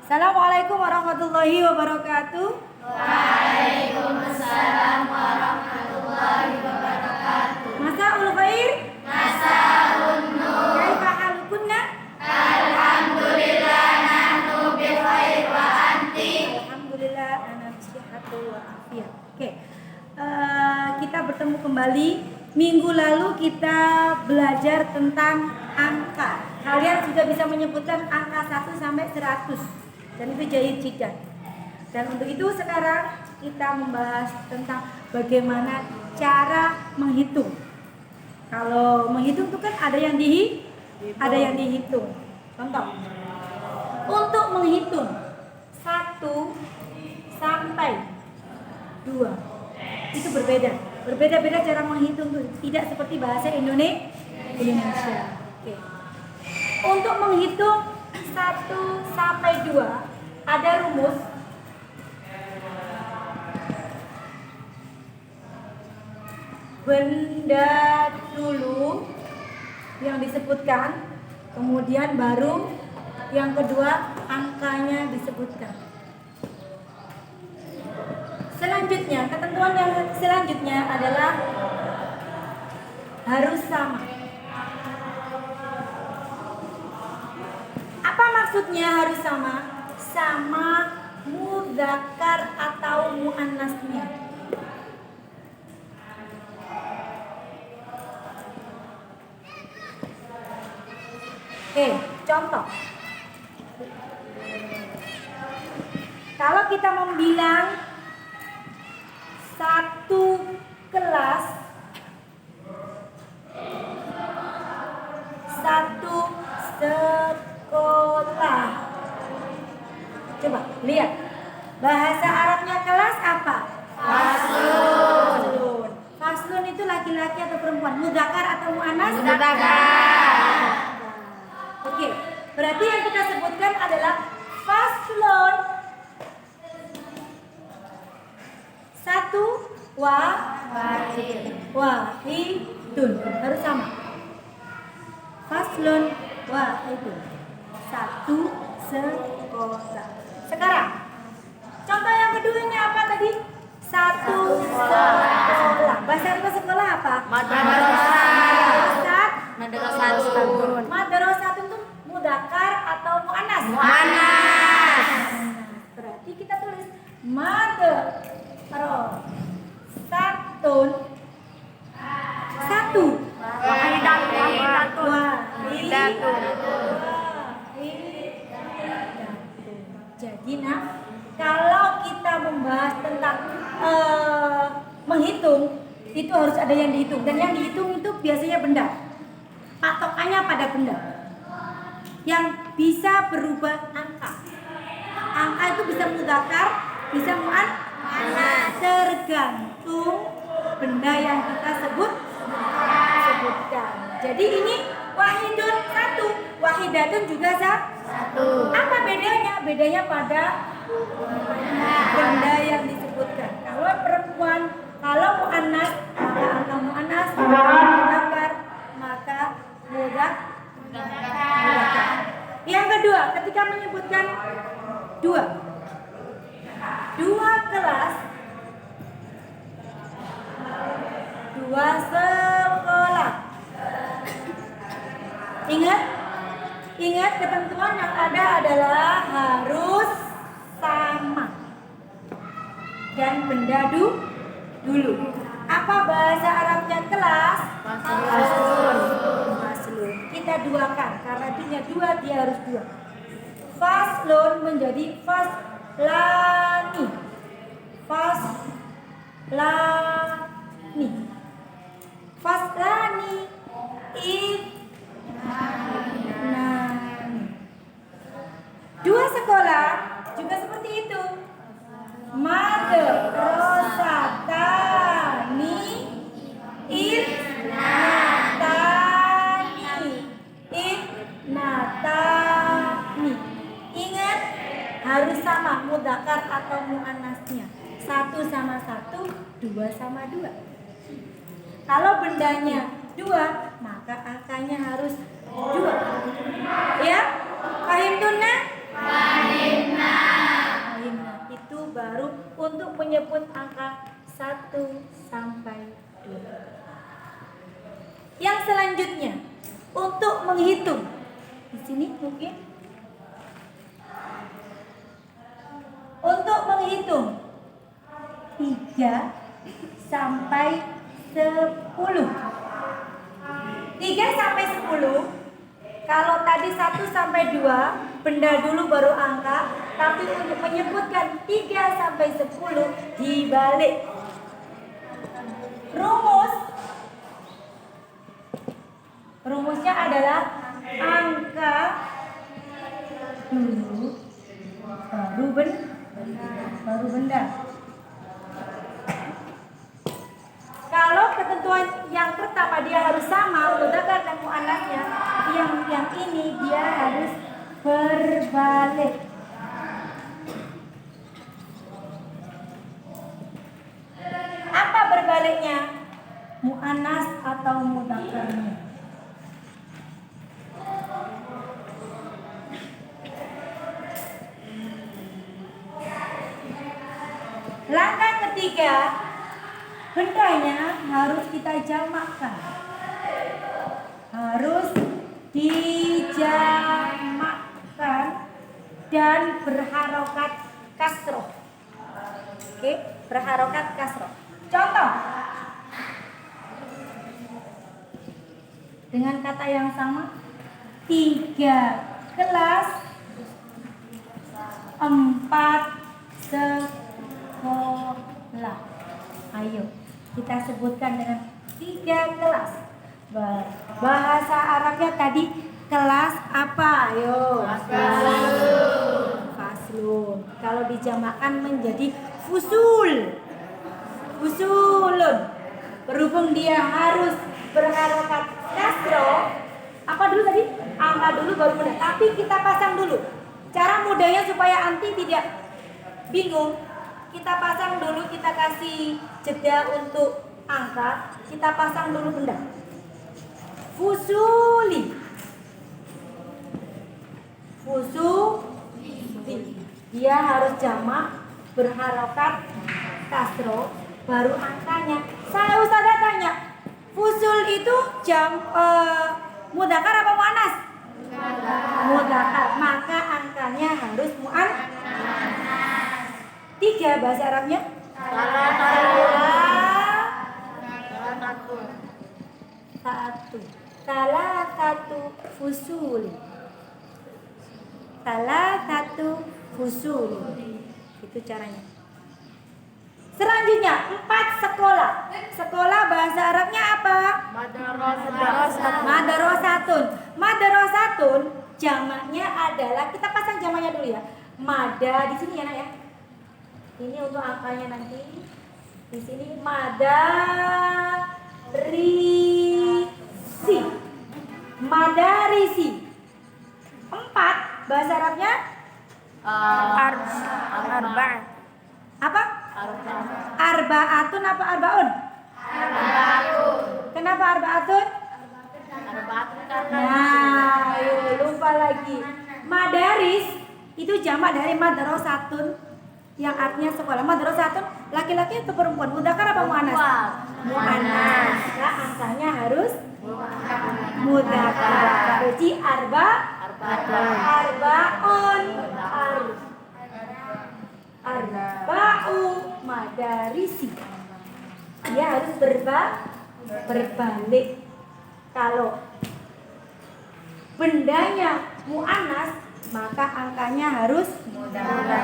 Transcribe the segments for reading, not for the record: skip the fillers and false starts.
Assalamualaikum warahmatullahi wabarakatuh. Waalaikumsalam warahmatullahi wabarakatuh. Masaul khair. Masaun nur. Kaifa halukunna? Alhamdulillah nahnu bi khair wa anti. Alhamdulillah ana bisihhatin wa afiyah. Oke. Kita bertemu kembali. Minggu lalu kita belajar tentang angka. Kalian sudah bisa menyebutkan angka 1 sampai 100. Dan itu jahit jiddan. Dan untuk itu sekarang kita membahas tentang bagaimana cara menghitung. Kalau menghitung itu kan ada yang dihitung. Contoh. Untuk menghitung 1 sampai 2 itu berbeda. Berbeda-beda cara menghitung tuh. Tidak seperti bahasa Indonesia. Oke. Untuk menghitung 1 sampai 2 ada rumus. Benda dulu yang disebutkan, kemudian baru yang kedua angkanya disebutkan. Selanjutnya, ketentuan yang selanjutnya adalah harus sama. Apa maksudnya harus sama? Sama mudzakkar atau muannasnya. Oke, contoh. Kalau kita membilang satu kelas, satu sekolah. Coba lihat. Bahasa Arabnya kelas apa? Faslun. Faslun itu laki-laki atau perempuan? Mudzakkar atau muannas? Mudzakkar. Oke, berarti yang kita sebutkan adalah faslun. Satu wahidun. Harus sama. Faslun wahidun. Satu sekolah. Sekarang contoh yang keduanya apa tadi? Satu sekolah. Bahasa Arab sekolah apa? Madrasah itu mudzakkar atau muannas? Muannas. Berarti kita tulis madrasatun. Satu. Wahidatun. Jadi kalau kita membahas tentang menghitung, itu harus ada yang dihitung. Dan yang dihitung itu biasanya benda. Patokannya pada benda yang bisa berubah angka. Angka itu bisa mudzakkar, bisa muannas, tergantung benda yang kita sebutkan. Jadi ini wahidun 1, wahidatun juga 1. Apa bedanya? Bedanya pada benda yang disebutkan. Kalau perempuan, kalau muannas, maka angka muannas, mudzakkar, maka mudzakkar. Yang kedua, ketika menyebutkan 2 kelas, 2 sekolah. Ingat ketentuan yang ada adalah harus sama. Dan benda dulu. Apa bahasa Arabnya kelas? Faslun. Kita duakan karena dia 2, dia harus 2. Faslun menjadi faslani. Faslani ibnani. 2 sekolah juga seperti itu. Madrasatani ibnatani. Ingat, harus sama mudzakkar atau muannasnya. 1 sama 1, 2 sama 2. Kalau bendanya 2, maka angkanya harus 2. Ya? Fahim tunna? Fahimna. untuk menyebut angka 1 sampai 2. Yang selanjutnya untuk menghitung. Di sini mungkin untuk menghitung 3 sampai 10. 3 sampai 10. Kalau tadi 1 sampai 2 benda dulu baru angka, tapi untuk menyebutkan 3 sampai 10 dibalik. Rumusnya adalah angka dulu baru benda. Kalau ketentuan yang pertama dia harus sama mudzakkar dan muannasnya, yang ini dia harus berbalik. Apa berbaliknya? Muannas atau mudzakarnya? Langkah ketiga, bendanya harus kita jamakkan. Harus dijamakkan dan berharokat kasroh. Oke, berharokat kasroh. Contoh, dengan kata yang sama, 3 kelas 4 sekolah. Ayo kita sebutkan dengan 3 kelas. Bahasa Arabnya tadi kelas apa? Ayo. Faslun. Kalau dijamakkan menjadi fusul. Fusulun. Berhubung dia harus berharokat kasro. Apa dulu tadi? Angka dulu baru mudah. Tapi kita pasang dulu. Cara mudahnya supaya anti tidak bingung. Kita pasang dulu, kita kasih jeda untuk angka. Kita pasang dulu benda. Fusuli. Dia harus jamak, berharokat kasro, baru angkanya. Saya Ustazah tanya, fusul itu mudzakkar apa muannas? Mudzakkar. Maka angkanya harus muannas. 3 bahasa Arabnya? Salah satu fusul. Itu caranya. Selanjutnya 4 sekolah. Sekolah bahasa Arabnya apa? Madrasatun. Madrasatun jamaknya adalah, kita pasang jamaknya dulu ya. Mada di sini ya Nak ya. Ini untuk angkanya nanti. Di sini madarisi. 4 bahasa Arabnya Arba. apa? Arbaatun apa arbaun? Kenapa arbaatun? Nah, lupa lagi. Madaris itu jamak dari madrasatun yang artinya sekolah. Madrasatun laki-laki atau perempuan? Mudzakkar apa muannas? Muannas. Nah, angkanya harus mudzakkar. Jadi arba'u madarisi. Dia harus berbalik. Kalau bendanya muannas, maka angkanya harus mudzakkar.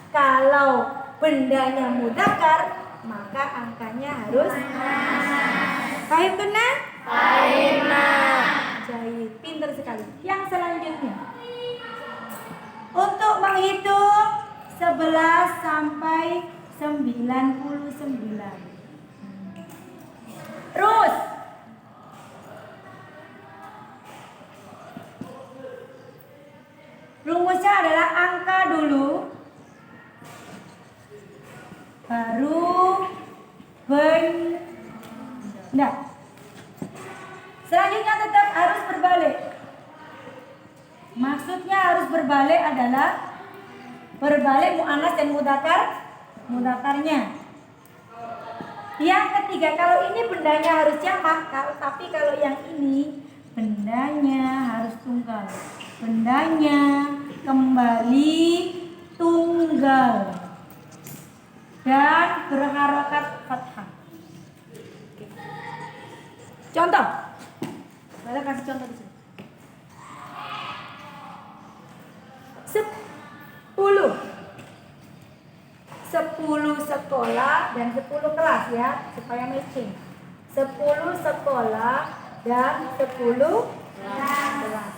Kalau bendanya mudzakkar, maka angkanya harus paham benar? Paham. Jadi pintar sekali. Yang selanjutnya untuk menghitung 11 sampai 99. Terus rumusnya adalah angka dulu, baru benda. Selanjutnya tetap harus berbalik. Maksudnya harus berbalik adalah Berbalik muannas dan mudzakarnya. Yang ketiga, kalau ini bendanya harus jamak, tapi kalau yang ini bendanya harus tunggal. Bendanya kembali tunggal dan berharokat fathah. Contoh, saya kasih contoh di sini. 10 sekolah dan 10 kelas ya, supaya matching. 10 sekolah dan 10 kelas.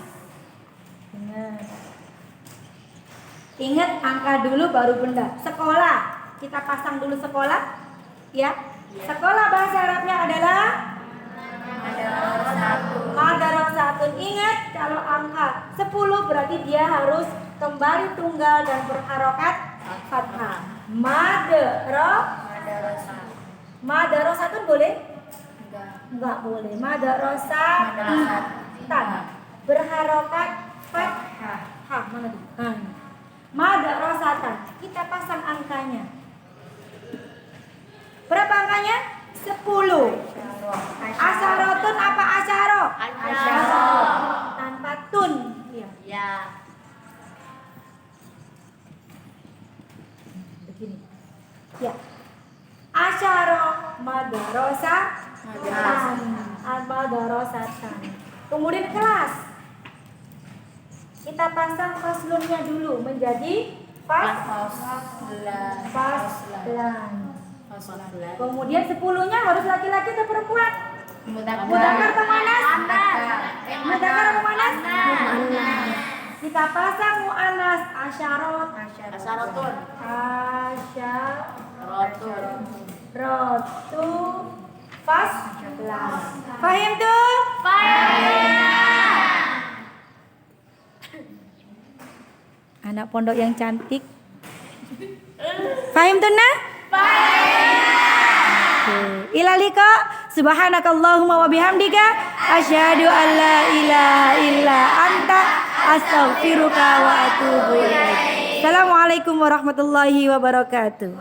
Ingat angka dulu baru benda. Sekolah, kita pasang dulu sekolah ya. Sekolah bahasa Arabnya adalah madrasatun. Ingat kalau angka 10 berarti dia harus kembali tunggal dan berharokat fathah. Madrasatun boleh? Enggak boleh. Madrasatan berharokat fathah. Mana tuh? Madrasatan. Kita pasang angkanya. Berapa angkanya? 10. Asyaratun apa asyaro? Asyaro. Tanpa tun. Iya. Ya. Begini. Ya. Asyaro madrasatan. Kemudian kelas. Kita pasang faslunnya dulu menjadi faslan. Kemudian 10-nya harus laki-laki atau perempuan? Mudzakkar atau muannas? Mudzakkar atau muannas? Kita pasang muannas asyaratun. Asyaratu faslan. Paham tuh? Anak pondok yang cantik. Paham tuh nah? Ilalika subhanakallahumma wa bihamdika asyhadu an la ilaha illa anta astaghfiruka wa atubu ilaik. Assalamualaikum warahmatullahi wabarakatuh.